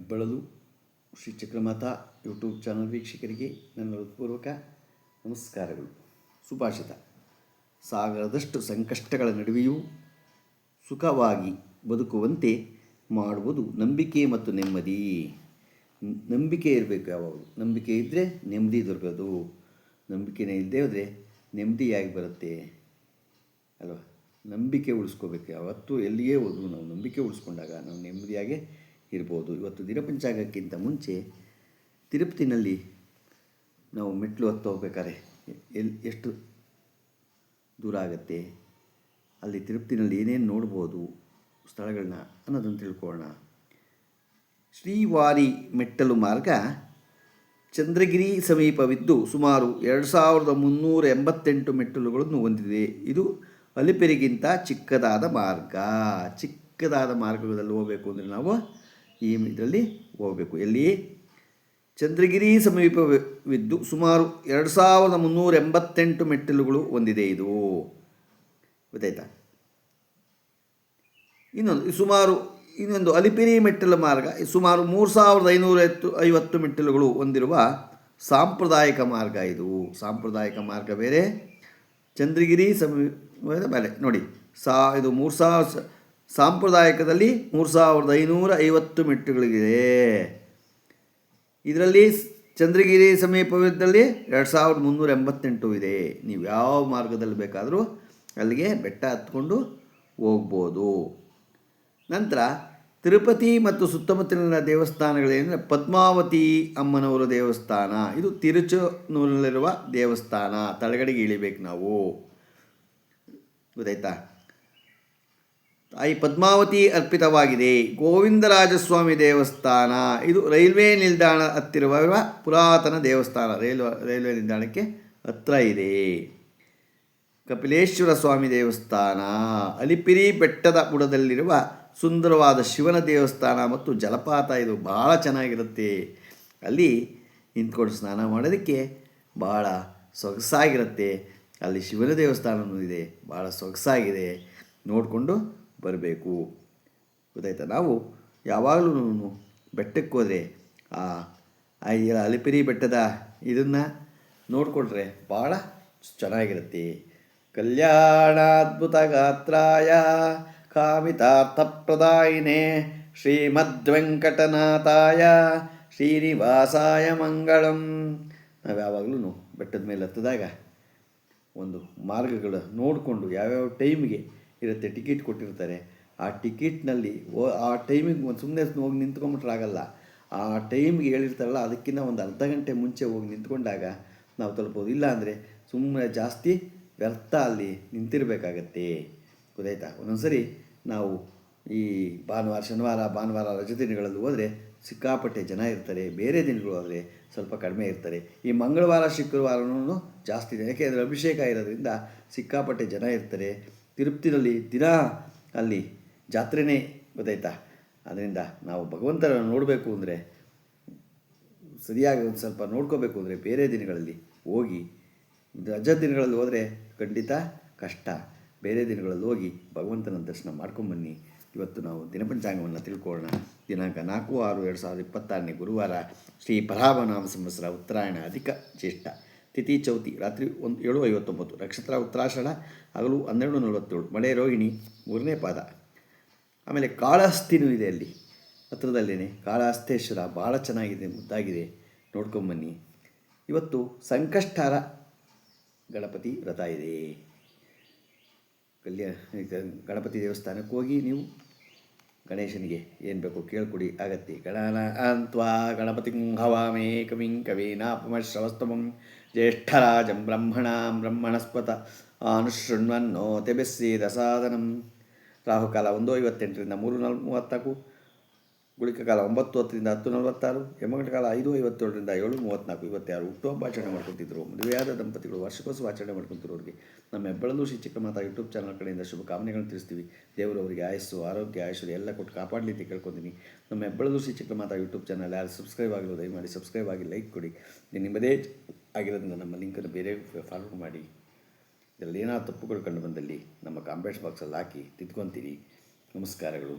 ಹೆಬ್ಬಳಲು Shri Chakramata YouTube channel ವೀಕ್ಷಕರಿಗೆ ನನ್ನ ಹೃತ್ಪೂರ್ವಕ ನಮಸ್ಕಾರಗಳು. ಸುಭಾಷಿತ: ಸಾಗರದಷ್ಟು ಸಂಕಷ್ಟಗಳ ನಡುವೆಯೂ ಸುಖವಾಗಿ ಬದುಕುವಂತೆ ಮಾಡುವುದು ನಂಬಿಕೆ ಮತ್ತು ನೆಮ್ಮದಿ. ನಂಬಿಕೆ ಇರಬೇಕು. ಯಾವಾಗಲೂ ನಂಬಿಕೆ ಇದ್ದರೆ ನೆಮ್ಮದಿ ದೊರಕೋದು. ನಂಬಿಕೆನೇ ಇಲ್ಲದೆ ಹೋದರೆ ನೆಮ್ಮದಿಯಾಗಿ ಬರುತ್ತೆ ಅಲ್ವಾ? ನಂಬಿಕೆ ಉಳಿಸ್ಕೋಬೇಕು. ಯಾವತ್ತೂ ಎಲ್ಲಿಯೇ ಹೋದರೂ ನಾವು ನಂಬಿಕೆ ಉಳಿಸ್ಕೊಂಡಾಗ ನಾವು ನೆಮ್ಮದಿಯಾಗೇ ಇರ್ಬೋದು. ಇವತ್ತು ದಿನಪಂಚಾಂಗಕ್ಕಿಂತ ಮುಂಚೆ ತಿರುಪತಿನಲ್ಲಿ ನಾವು ಮೆಟ್ಲು ಹತ್ತು ಹೋಗ್ಬೇಕಾದ್ರೆ ಎಷ್ಟು ದೂರ ಆಗುತ್ತೆ, ಅಲ್ಲಿ ತಿರುಪತಿನಲ್ಲಿ ಏನೇನು ನೋಡ್ಬೋದು ಸ್ಥಳಗಳನ್ನ ಅನ್ನೋದನ್ನು ತಿಳ್ಕೊಳ್ಳೋಣ. ಶ್ರೀವಾರಿ ಮೆಟ್ಟಲು ಮಾರ್ಗ ಚಂದ್ರಗಿರಿ ಸಮೀಪವಿದ್ದು ಸುಮಾರು 2388 ಮೆಟ್ಟಲುಗಳನ್ನು ಹೊಂದಿದೆ. ಇದು ಅಲಿಪಿರಿಗಿಂತ ಚಿಕ್ಕದಾದ ಮಾರ್ಗದಲ್ಲಿ ಹೋಗಬೇಕು ಅಂದರೆ ನಾವು ಈ ಇದರಲ್ಲಿ ಹೋಗಬೇಕು. ಎಲ್ಲಿ? ಚಂದ್ರಗಿರಿ ಸಮೀಪವಿದ್ದು ಸುಮಾರು 2388 ಮೆಟ್ಟಿಲುಗಳು ಹೊಂದಿದೆ. ಇದು ಗೊತ್ತಾಯ್ತಾ? ಇನ್ನೊಂದು ಅಲಿಪಿರಿ ಮೆಟ್ಟಲು ಮಾರ್ಗ ಸುಮಾರು 3550 ಮೆಟ್ಟಿಲುಗಳು ಹೊಂದಿರುವ ಸಾಂಪ್ರದಾಯಿಕ ಮಾರ್ಗ. ಇದು ಸಾಂಪ್ರದಾಯಿಕ ಮಾರ್ಗ ಬೇರೆ, ಚಂದ್ರಗಿರಿ ಸಮೀಪದ ಮೇಲೆ ನೋಡಿ. ಇದು 3000 ಸಾಂಪ್ರದಾಯಿಕದಲ್ಲಿ 3550 ಮೆಟ್ಟುಗಳಿದೆ. ಇದರಲ್ಲಿ ಚಂದ್ರಗಿರಿ ಸಮೀಪದಲ್ಲಿ 2388 ಇದೆ. ನೀವು ಯಾವ ಮಾರ್ಗದಲ್ಲಿ ಬೇಕಾದರೂ ಅಲ್ಲಿಗೆ ಬೆಟ್ಟ ಹತ್ಕೊಂಡು ಹೋಗ್ಬೋದು. ನಂತರ ತಿರುಪತಿ ಮತ್ತು ಸುತ್ತಮುತ್ತಲಿನ ದೇವಸ್ಥಾನಗಳೇನೆಂದರೆ ಪದ್ಮಾವತಿ ಅಮ್ಮನವರ ದೇವಸ್ಥಾನ. ಇದು ತಿರುಚನೂರಿನಲ್ಲಿರುವ ದೇವಸ್ಥಾನ. ತಳಗಡೆಗೆ ಇಳಿಬೇಕು ನಾವು, ಗೊತ್ತಾಯ್ತಾ? ಈ ಪದ್ಮಾವತಿ ಅರ್ಪಿತವಾಗಿದೆ. ಗೋವಿಂದರಾಜಸ್ವಾಮಿ ದೇವಸ್ಥಾನ. ಇದು ರೈಲ್ವೆ ನಿಲ್ದಾಣ ಹತ್ತಿರುವ ಪುರಾತನ ದೇವಸ್ಥಾನ. ರೈಲ್ವೆ ನಿಲ್ದಾಣಕ್ಕೆ ಹತ್ತಿರ ಇದೆ. ಕಪಿಲೇಶ್ವರ ಸ್ವಾಮಿ ದೇವಸ್ಥಾನ. ಅಲಿಪಿರಿ ಬೆಟ್ಟದ ಬುಡದಲ್ಲಿರುವ ಸುಂದರವಾದ ಶಿವನ ದೇವಸ್ಥಾನ ಮತ್ತು ಜಲಪಾತ. ಇದು ಭಾಳ ಚೆನ್ನಾಗಿರುತ್ತೆ. ಅಲ್ಲಿ ನಿಂತ್ಕೊಂಡು ಸ್ನಾನ ಮಾಡೋದಕ್ಕೆ ಭಾಳ ಸೊಗಸಾಗಿರುತ್ತೆ. ಅಲ್ಲಿ ಶಿವನ ದೇವಸ್ಥಾನವೂ ಇದೆ, ಭಾಳ ಸೊಗಸಾಗಿದೆ. ನೋಡಿಕೊಂಡು ಬರಬೇಕು, ಗೊತ್ತಾಯ್ತಾ? ನಾವು ಯಾವಾಗಲೂ ಬೆಟ್ಟಕ್ಕೆ ಹೋದರೆ ಅಲಿಪಿರಿ ಬೆಟ್ಟದ ಇದನ್ನು ನೋಡಿಕೊಂಡ್ರೆ ಭಾಳ ಚೆನ್ನಾಗಿರುತ್ತೆ. ಕಲ್ಯಾಣಾದ್ಭುತ ಗಾತ್ರಾಯ ಕಾಮಿತಾರ್ಥಪ್ರದಾಯಿನೇ ಶ್ರೀಮದ್ವೆಂಕಟನಾಥಾಯ ಶ್ರೀನಿವಾಸಾಯ ಮಂಗಳಂ. ನಾವು ಯಾವಾಗಲೂ ಬೆಟ್ಟದ ಮೇಲೆ ಹತ್ತಿದಾಗ ಒಂದು ಮಾರ್ಗಗಳು ನೋಡಿಕೊಂಡು ಯಾವ್ಯಾವ ಟೈಮಿಗೆ ಇರುತ್ತೆ, ಟಿಕೆಟ್ ಕೊಟ್ಟಿರ್ತಾರೆ. ಆ ಟಿಕೆಟ್ನಲ್ಲಿ ಆ ಟೈಮಿಗೆ ಸುಮ್ಮನೆ ಹೋಗಿ ನಿಂತ್ಕೊಂಬಿಟ್ರಾಗಲ್ಲ. ಆ ಟೈಮಿಗೆ ಹೇಳಿರ್ತಾರಲ್ಲ, ಅದಕ್ಕಿಂತ ಒಂದು ಅರ್ಧ ಗಂಟೆ ಮುಂಚೆ ಹೋಗಿ ನಿಂತ್ಕೊಂಡಾಗ ನಾವು ತಲುಪೋದು. ಇಲ್ಲ ಅಂದರೆ ಸುಮ್ಮನೆ ಜಾಸ್ತಿ ವ್ಯರ್ಥ ಅಲ್ಲಿ ನಿಂತಿರಬೇಕಾಗತ್ತೆ, ಗೊತ್ತಾಯ್ತಾ? ಒಂದೊಂದು ಸರಿ ನಾವು ಈ ಭಾನುವಾರ ರಜೆ ದಿನಗಳಲ್ಲಿ ಹೋದರೆ ಸಿಕ್ಕಾಪಟ್ಟೆ ಜನ ಇರ್ತಾರೆ. ಬೇರೆ ದಿನಗಳು ಆದರೆ ಸ್ವಲ್ಪ ಕಡಿಮೆ ಇರ್ತಾರೆ. ಈ ಮಂಗಳವಾರ ಶುಕ್ರವಾರನೂ ಜಾಸ್ತಿ ಇದೆ, ಯಾಕೆಂದರೆ ಅಭಿಷೇಕ ಇರೋದ್ರಿಂದ ಸಿಕ್ಕಾಪಟ್ಟೆ ಜನ ಇರ್ತಾರೆ. ತಿರುಪತಿನಲ್ಲಿ ದಿನ ಅಲ್ಲಿ ಜಾತ್ರೆನೇ, ಗೊತ್ತಾಯ್ತಾ? ಅದರಿಂದ ನಾವು ಭಗವಂತನ ನೋಡಬೇಕು ಅಂದರೆ, ಸರಿಯಾಗಿ ಒಂದು ಸ್ವಲ್ಪ ನೋಡ್ಕೋಬೇಕು ಅಂದರೆ ಬೇರೆ ದಿನಗಳಲ್ಲಿ ಹೋಗಿ. ರಜಾ ದಿನಗಳಲ್ಲಿ ಹೋದರೆ ಖಂಡಿತ ಕಷ್ಟ. ಬೇರೆ ದಿನಗಳಲ್ಲಿ ಹೋಗಿ ಭಗವಂತನ ದರ್ಶನ ಮಾಡ್ಕೊಂಬನ್ನಿ. ಇವತ್ತು ನಾವು ದಿನಪಂಚಾಂಗವನ್ನು ತಿಳ್ಕೊಳ್ಳೋಣ. ದಿನಾಂಕ 4/6/2026 ಗುರುವಾರ, ಶ್ರೀ ಪರಾಭನಾಮ ಸಂವತ್ಸರ, ಉತ್ತರಾಯಣ, ಅಧಿಕ ಜ್ಯೇಷ್ಠ, ತಿಥಿ ಚೌತಿ, ರಾತ್ರಿ 7:59, ನಕ್ಷತ್ರ ಉತ್ತರಾಷಾಢ, ಹಗಲು 12:47, ಮಳೆ ರೋಹಿಣಿ, 3ನೇ ಪಾದ. ಆಮೇಲೆ ಕಾಳಹಸ್ತಿನೂ ಇದೆ ಅಲ್ಲಿ ಹತ್ರದಲ್ಲೇ. ಕಾಳಹಸ್ತೇಶ್ವರ ಭಾಳ ಚೆನ್ನಾಗಿದೆ, ಮುದ್ದಾಗಿದೆ, ನೋಡ್ಕೊಂಬನ್ನಿ. ಇವತ್ತು ಸಂಕಷ್ಟಾರ ಗಣಪತಿ ವ್ರತ ಇದೆ. ಗಣಪತಿ ದೇವಸ್ಥಾನಕ್ಕೆ ಹೋಗಿ ನೀವು ಗಣೇಶನಿಗೆ ಏನು ಬೇಕೋ ಕೇಳ್ಕೊಡಿ, ಆಗತ್ತೆ. ಗಣಾನಾನ್ತ್ವಾ ಗಣಪತಿಂ ಹವಾಮೇ ಕವಿಂ ಕವೀನಾಪಮಶ್ರವಸ್ತಮಂ ಜ್ಯೇಷ್ಠರಾಜಂ ಬ್ರಹ್ಮಣಸ್ಪತ ಅನುಶೃಣ್ವನ್ನೋತಿಭಿಸ್ಸೀದ ಸಾಧನಂ. ರಾಹುಕಾಲ 1:58 3:34, ಗುಳಿಕ ಕಾಲ 9:10 10:46, ಯಮಗಂಟ ಕಾಲ 5:57 7:34. 26 ಹುಟ್ಟುಹಬ್ಬ ಆಚರಣೆ ಮಾಡ್ಕೊತಿದ್ರು. ಮದುವೆಯಾದ ದಂಪತಿಗಳು ವಾರ್ಷಿಕೋತ್ಸವ ಆಚರಣೆ ಮಾಡ್ಕೊತಿರೋರಿಗೆ ನಮ್ಮ ಹೆಬ್ಬಳಲು ಶ್ರೀ ಚಕ್ರಮಾತಾ ಯೂಟ್ಯೂಬ್ ಚಾನಲ್ ಕಡೆಯಿಂದ ಶುಭ ಕಾಮನೆಗಳನ್ನು ತಿಳಿಸ್ತೀವಿ. ದೇವರು ಅವರಿಗೆ ಆಯಸ್ಸು, ಆರೋಗ್ಯ, ಐಶ್ವರ್ಯ ಎಲ್ಲ ಕೊಟ್ಟು ಕಾಪಾಡಲಿ ಅಂತ ಕೇಳ್ಕೊತೀನಿ. ನಮ್ಮ ಹೆಬ್ಬಳಲು ಶ್ರೀ ಚಕ್ರಮಾತಾ ಯೂಟ್ಯೂಬ್ ಚಾನಲ್ ಯಾರು ಸಬ್ಸ್ಕ್ರೈಬ್ ಆಗಿರೋ ದಯಮಾಡಿ ಸಬ್ಸ್ಕ್ರೈಬ್ ಆಗಿ ಲೈಕ್ ಕೊಡಿ. ನಿಮ್ಮದೇ ಆಗಿರೋದ್ರಿಂದ ನಮ್ಮ ಲಿಂಕನ್ನು ಬೇರೆ ಫಾಲೋ ಮಾಡಿ. ಇದರಲ್ಲಿ ಏನಾದ್ರು ತಪ್ಪುಗಳು ಕಂಡು ಬಂದಲ್ಲಿ ನಮ್ಮ ಕಾಮೆಂಟ್ಸ್ ಬಾಕ್ಸಲ್ಲಿ ಹಾಕಿ ತಿದ್ಕೊತೀರಿ. ನಮಸ್ಕಾರಗಳು.